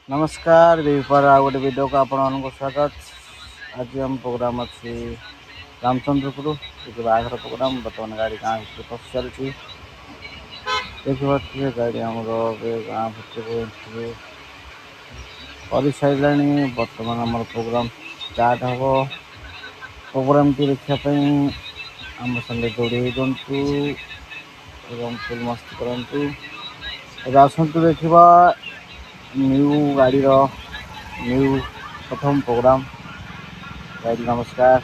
नमस्कार बेपार आ गोटे वीडियो को आपको स्वागत। आज हम प्रोग्राम अच्छी रामचंद्रपुर ये बाहर प्रोग्राम बर्तमान गाड़ी गाँव भर पशि चलती देखिए गाड़ी आम गाँ भर कर सारा बर्तमान आम प्रोग्राम स्टार्ट हम प्रोग्राम टी देखापी आम संगे जोड़ी दिंतु फुल मस्ती करूँ आसतु देखा न्यू गाड़ी न्यू प्रथम प्रोग्राम। गाड़ी नमस्कार,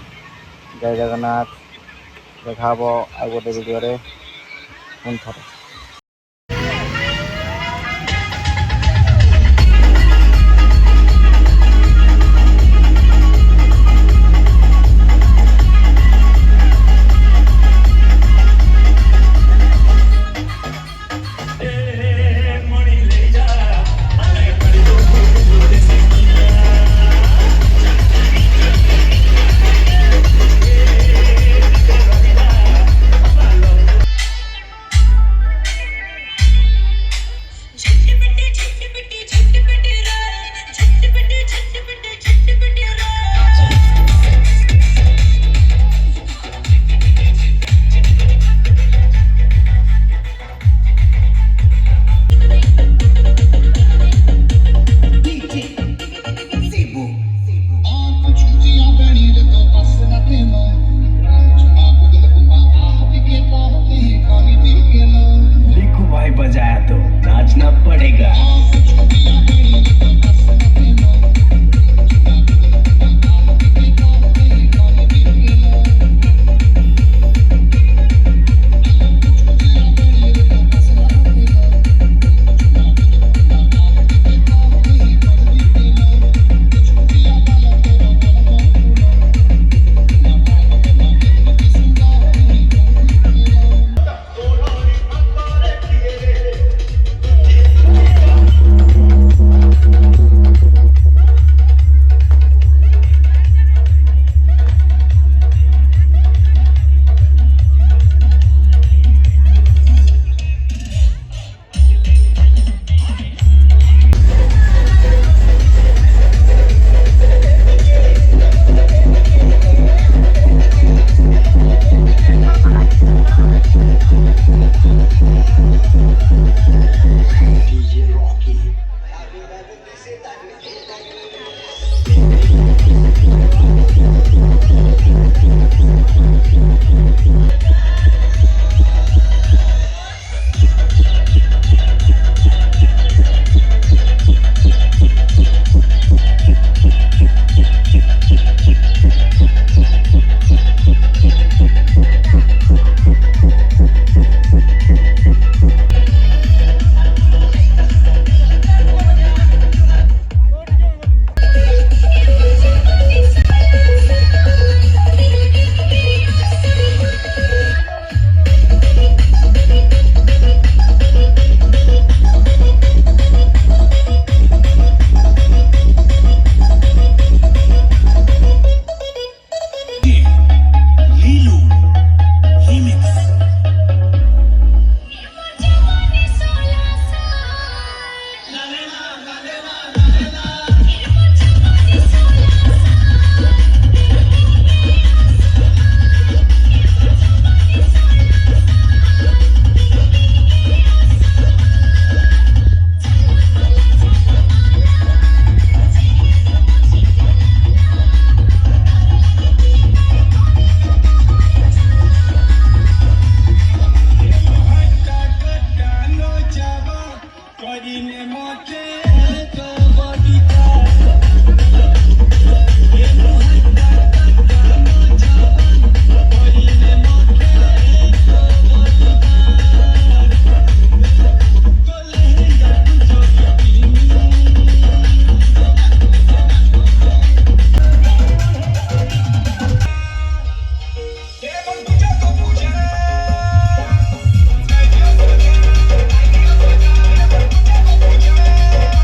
जय जगन्नाथ। देखा आ गोटे वीडियो पुणी थे।